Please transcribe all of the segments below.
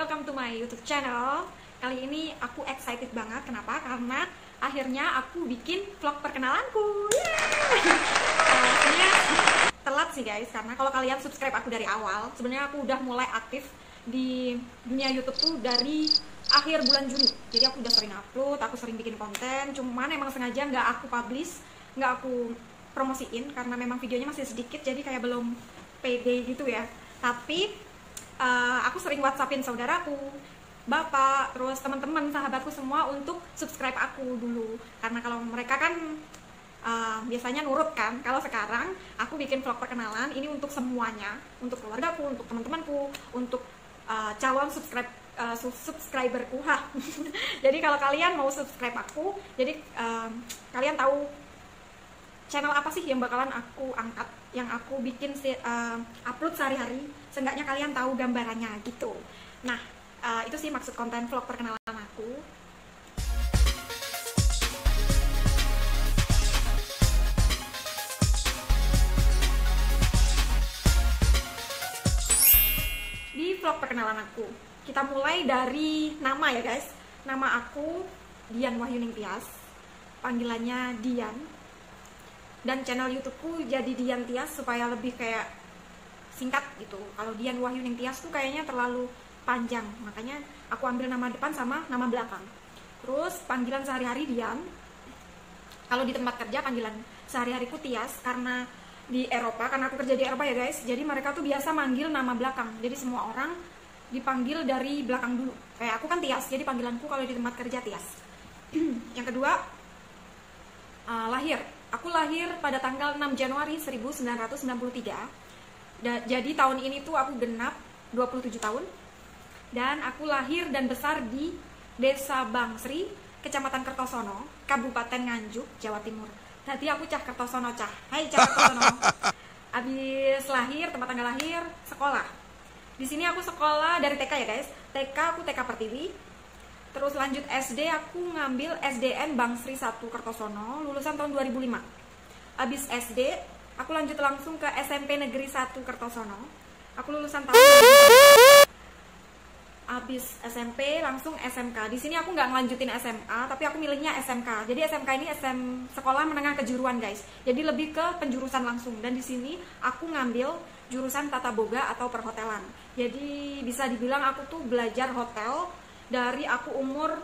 welcome to my YouTube channel. Kali ini aku excited banget. Kenapa? Karena akhirnya aku bikin vlog perkenalanku. Sebenarnya telat sih guys, karena kalau kalian subscribe aku dari awal, sebenarnya aku udah mulai aktif di dunia YouTube tuh dari akhir bulan Juni. Jadi aku udah sering upload, aku sering bikin konten. Cuman emang sengaja nggak aku publish, nggak aku promosiin karena memang videonya masih sedikit, jadi kayak belum pede gitu ya. Tapi aku sering WhatsAppin saudaraku, bapak, terus teman-teman, sahabatku semua untuk subscribe aku dulu. Karena kalau mereka kan biasanya nurut kan. Kalau sekarang aku bikin vlog perkenalan ini untuk semuanya, untuk keluargaku, untuk teman-temanku, untuk calon subscriberku. Jadi kalau kalian mau subscribe aku, jadi kalian tahu channel apa sih yang bakalan aku angkat, yang aku bikin upload sehari-hari, seenggaknya kalian tahu gambarannya gitu. Nah, itu sih maksud konten vlog perkenalan aku. Di vlog perkenalan aku, kita mulai dari nama ya guys. Nama aku Dian Wahyuning Tias, panggilannya Dian. Dan channel YouTubeku jadi Dian Tias supaya lebih kayak singkat gitu. Kalau Dian Wahyuning Tias tuh kayaknya terlalu panjang, makanya aku ambil nama depan sama nama belakang. Terus panggilan sehari-hari Dian. Kalau di tempat kerja panggilan sehari-hariku Tias, karena di Eropa, karena aku kerja di Eropa ya guys, jadi mereka tuh biasa manggil nama belakang. Jadi semua orang dipanggil dari belakang dulu. Kayak aku kan Tias, jadi panggilanku kalau di tempat kerja Tias. Yang kedua, lahir. Aku lahir pada tanggal 6 Januari 1993. Jadi tahun ini tuh aku genap 27 tahun. Dan aku lahir dan besar di Desa Bangsri, Kecamatan Kertosono, Kabupaten Nganjuk, Jawa Timur. Tadi aku Cah Kertosono Cah. Hai Cah Kertosono. Abis lahir, tempat tanggal lahir, sekolah. Di sini aku sekolah dari TK ya guys. TK aku TK Pertiwi. Terus lanjut SD aku ngambil SDN Bangsri 1 Kertosono, lulusan tahun 2005. Abis SD aku lanjut langsung ke SMP Negeri 1 Kertosono. Aku lulusan tahun 2005. Abis SMP langsung SMK. Di sini aku nggak ngelanjutin SMA, tapi aku milihnya SMK. Jadi SMK ini Sekolah Menengah Kejuruan guys. Jadi lebih ke penjurusan langsung. Dan di sini aku ngambil jurusan Tata Boga atau Perhotelan. Jadi bisa dibilang aku tuh belajar hotel dari aku umur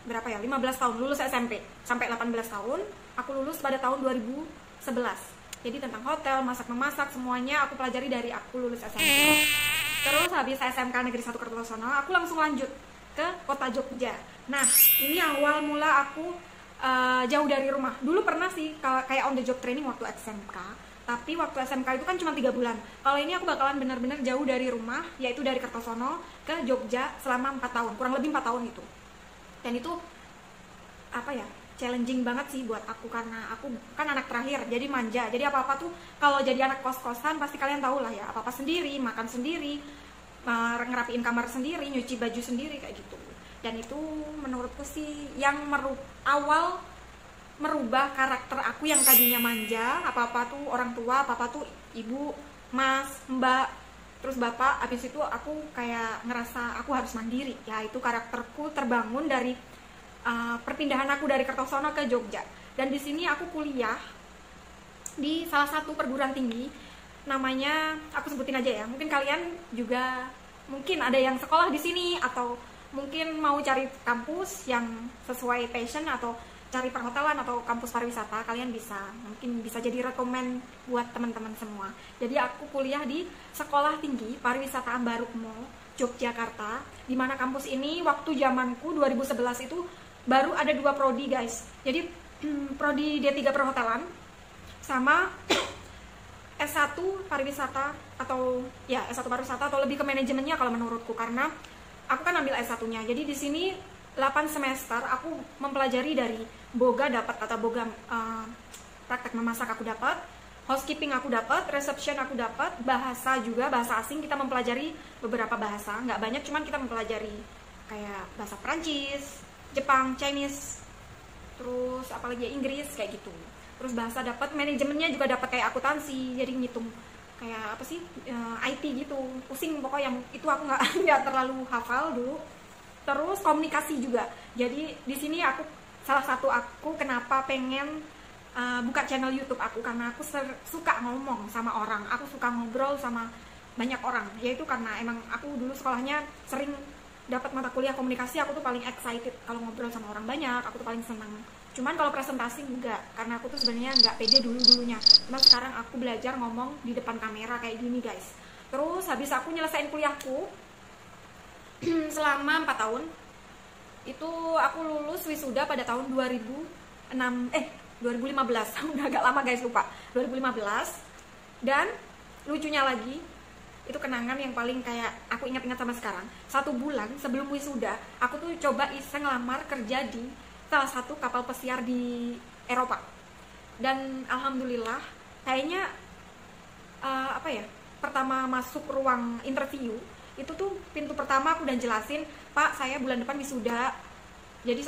berapa ya, 15 tahun, lulus SMP sampai 18 tahun, aku lulus pada tahun 2011. Jadi tentang hotel, masak-memasak, semuanya aku pelajari dari aku lulus SMP. Terus habis SMK Negeri 1 Kertosono, aku langsung lanjut ke kota Jogja. Nah, ini awal mula aku jauh dari rumah. Dulu pernah sih kayak on the job training waktu SMK, tapi waktu SMK itu kan cuma 3 bulan. Kalau ini aku bakalan benar-benar jauh dari rumah, yaitu dari Kertosono ke Jogja selama 4 tahun, kurang lebih 4 tahun itu. Dan itu apa ya, challenging banget sih buat aku, karena aku kan anak terakhir, jadi manja. Jadi apa-apa tuh kalau jadi anak kos-kosan pasti kalian tahu lah ya, apa-apa sendiri, makan sendiri, ngerapiin kamar sendiri, nyuci baju sendiri kayak gitu. Dan itu menurutku sih yang awal merubah karakter aku yang tadinya manja, apa-apa tuh orang tua, apa-apa tuh ibu, mas, mbak, terus bapak. Habis itu aku kayak ngerasa aku harus mandiri. Ya itu karakterku terbangun dari perpindahan aku dari Kertosono ke Jogja. Dan di sini aku kuliah di salah satu perguruan tinggi, namanya aku sebutin aja ya. Mungkin kalian juga mungkin ada yang sekolah di sini, atau mungkin mau cari kampus yang sesuai passion, atau cari perhotelan atau kampus pariwisata, kalian mungkin bisa jadi rekomen buat teman-teman semua. Jadi aku kuliah di Sekolah Tinggi Pariwisata Ambarukmo, Yogyakarta, di mana kampus ini waktu zamanku 2011 itu baru ada 2 prodi guys. Jadi prodi D3 Perhotelan sama S1 Pariwisata, atau ya S1 Pariwisata, atau lebih ke manajemennya kalau menurutku, karena aku kan ambil S1-nya. Jadi di sini 8 semester aku mempelajari dari boga, dapat tata boga, praktek memasak aku dapat, housekeeping aku dapat, reception aku dapat, bahasa juga, bahasa asing kita mempelajari beberapa bahasa, nggak banyak, cuman kita mempelajari kayak bahasa Perancis, Jepang, Chinese, terus apalagi ya, Inggris kayak gitu. Terus bahasa dapat, manajemennya juga dapat kayak akuntansi, jadi ngitung kayak apa sih, IT gitu, pusing pokoknya. Yang itu aku nggak nggak terlalu hafal dulu. Terus komunikasi juga. Jadi di sini aku salah satu aku kenapa pengen buka channel YouTube aku, karena aku suka ngomong sama orang, aku suka ngobrol sama banyak orang. Yaitu karena emang aku dulu sekolahnya sering dapat mata kuliah komunikasi, aku tuh paling excited kalau ngobrol sama orang banyak, aku tuh paling senang. Cuman kalau presentasi enggak, karena aku tuh sebenarnya nggak pede dulunya. Cuma sekarang aku belajar ngomong di depan kamera kayak gini guys. Terus habis aku nyelesain kuliahku selama 4 tahun, itu aku lulus wisuda pada tahun 2015 udah agak lama guys, lupa, 2015. Dan lucunya lagi, itu kenangan yang paling kayak aku ingat-ingat sama sekarang. 1 bulan sebelum wisuda, aku tuh coba iseng lamar kerja di salah satu kapal pesiar di Eropa. Dan alhamdulillah kayaknya pertama masuk ruang interview itu tuh pintu pertama aku udah jelasin, Pak saya bulan depan wisuda, jadi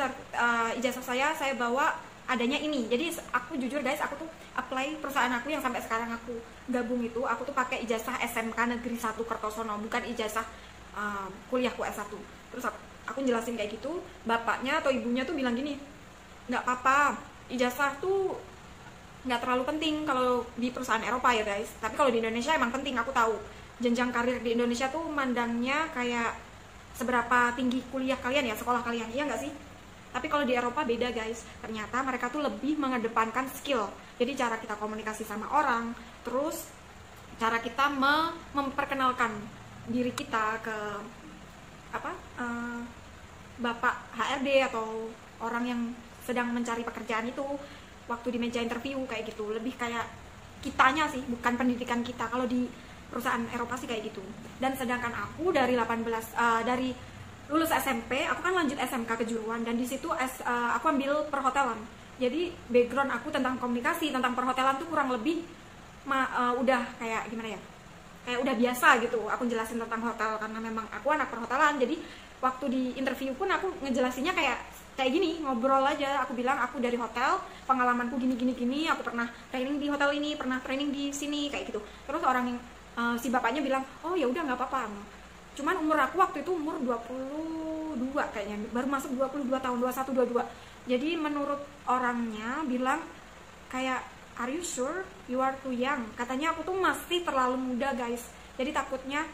ijazah saya bawa adanya ini. Jadi aku jujur guys, aku tuh apply perusahaan aku yang sampai sekarang aku gabung itu, aku tuh pakai ijazah SMK Negeri 1 Kertosono, bukan ijazah kuliahku S1. Terus aku jelasin kayak gitu, bapaknya atau ibunya tuh bilang gini, nggak apa-apa, ijazah tuh nggak terlalu penting kalau di perusahaan Eropa ya guys, tapi kalau di Indonesia emang penting. Aku tahu jenjang karir di Indonesia tuh mandangnya kayak seberapa tinggi kuliah kalian ya, sekolah kalian, iya nggak sih? Tapi kalau di Eropa beda guys, ternyata mereka tuh lebih mengedepankan skill. Jadi cara kita komunikasi sama orang, terus cara kita memperkenalkan diri kita ke bapak HRD atau orang yang sedang mencari pekerjaan itu waktu di meja interview kayak gitu. Lebih kayak kitanya sih, bukan pendidikan kita. Kalau di perusahaan Eropa sih kayak gitu. Dan sedangkan aku dari dari lulus SMP, aku kan lanjut SMK kejuruan, dan di situ aku ambil perhotelan. Jadi background aku tentang komunikasi, tentang perhotelan tuh kurang lebih udah kayak gimana ya? Kayak udah biasa gitu aku jelasin tentang hotel, karena memang aku anak perhotelan. Jadi waktu di interview pun aku ngejelasinnya kayak gini, ngobrol aja. Aku bilang aku dari hotel, pengalamanku gini, aku pernah training di hotel ini, pernah training di sini kayak gitu. Terus orang yang si bapaknya bilang, oh ya udah nggak apa-apa. Cuman umur aku waktu itu umur 22 kayaknya, baru masuk 22 tahun, 21, 22. Jadi menurut orangnya bilang kayak, are you sure you are too young? Katanya aku tuh masih terlalu muda guys. Jadi takutnya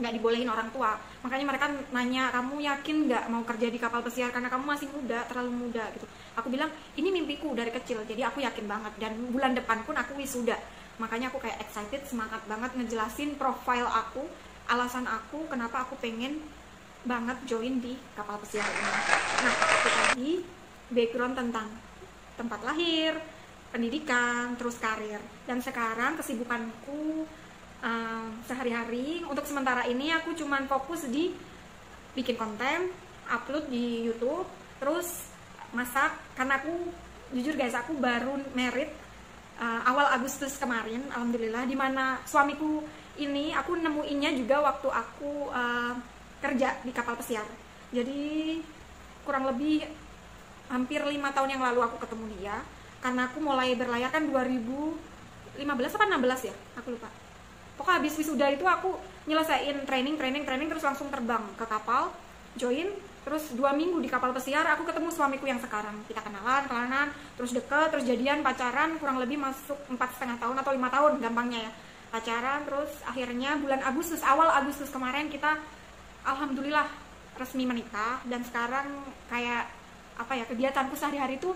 nggak dibolehin orang tua. Makanya mereka nanya, kamu yakin nggak mau kerja di kapal pesiar karena kamu masih muda, terlalu muda gitu. Aku bilang ini mimpiku dari kecil, jadi aku yakin banget. Dan bulan depan pun aku wisuda. Makanya aku kayak excited, semangat banget ngejelasin profile aku, alasan aku kenapa aku pengen banget join di kapal pesiar ini. Nah itu tadi background tentang tempat lahir, pendidikan, terus karir. Dan sekarang kesibukanku sehari-hari untuk sementara ini aku cuman fokus di bikin konten, upload di YouTube, terus masak. Karena aku jujur guys, aku baru married awal Agustus kemarin, alhamdulillah. Dimana suamiku ini aku nemuinnya juga waktu aku kerja di kapal pesiar. Jadi kurang lebih hampir 5 tahun yang lalu aku ketemu dia. Karena aku mulai berlayar kan 2015 apa 16 ya, aku lupa. Pokoknya habis wisuda itu aku nyelesain training terus langsung terbang ke kapal, join, terus 2 minggu di kapal pesiar aku ketemu suamiku yang sekarang. Kita kenalan, terus deket, terus jadian, pacaran, kurang lebih masuk 4,5 tahun atau 5 tahun gampangnya ya. Pacaran, terus akhirnya bulan Agustus, awal Agustus kemarin kita alhamdulillah resmi menikah. Dan sekarang kayak kegiatanku sehari-hari tuh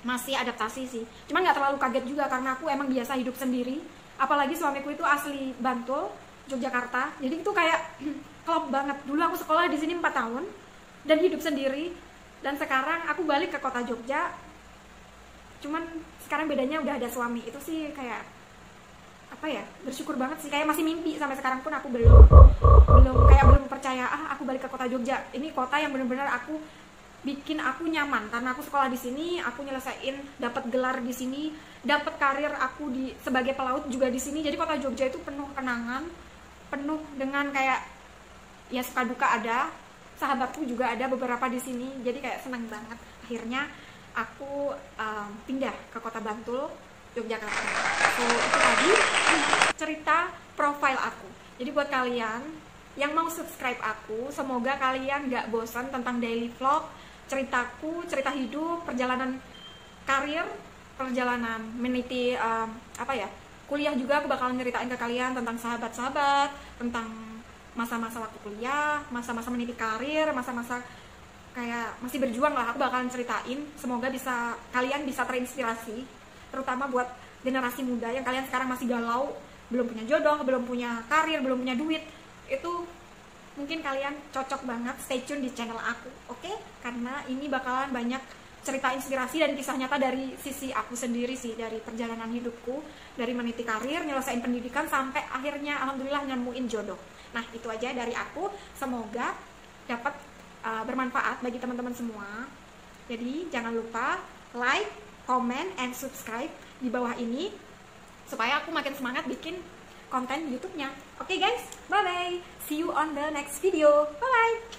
masih adaptasi sih. Cuman nggak terlalu kaget juga karena aku emang biasa hidup sendiri. Apalagi suamiku itu asli Bantul, Yogyakarta. Jadi itu kayak klop banget. Dulu aku sekolah di sini 4 tahun dan hidup sendiri. Dan sekarang aku balik ke kota Jogja. Cuman sekarang bedanya udah ada suami. Itu sih kayak bersyukur banget sih. Kayak masih mimpi, sampai sekarang pun aku belum percaya aku balik ke kota Jogja. Ini kota yang benar-benar bikin aku nyaman karena aku sekolah di sini, aku nyelesain dapat gelar di sini, dapat karir aku sebagai pelaut juga di sini. Jadi kota Jogja itu penuh kenangan, penuh dengan kayak ya suka duka ada, sahabatku juga ada beberapa di sini. Jadi kayak senang banget. Akhirnya aku pindah ke kota Bantul Yogyakarta. So itu tadi cerita profile aku. Jadi buat kalian yang mau subscribe aku, semoga kalian gak bosan tentang daily vlog, ceritaku, cerita hidup, perjalanan karir, perjalanan meniti kuliah juga. Aku bakalan ceritain ke kalian tentang sahabat-sahabat, tentang masa-masa waktu kuliah, masa-masa meniti karir, masa-masa kayak masih berjuang lah. Aku bakalan ceritain, semoga kalian bisa terinspirasi, terutama buat generasi muda yang kalian sekarang masih galau, belum punya jodoh, belum punya karir, belum punya duit. Itu mungkin kalian cocok banget stay tune di channel aku, oke? Karena ini bakalan banyak cerita inspirasi dan kisah nyata dari sisi aku sendiri sih, dari perjalanan hidupku, dari meniti karir, nyelesain pendidikan, sampai akhirnya alhamdulillah nemuin jodoh. Nah itu aja dari aku, semoga dapat bermanfaat bagi teman-teman semua. Jadi jangan lupa like, comment, and subscribe di bawah ini supaya aku makin semangat bikin konten YouTube-nya. Oke guys, bye-bye. See you on the next video. Bye-bye.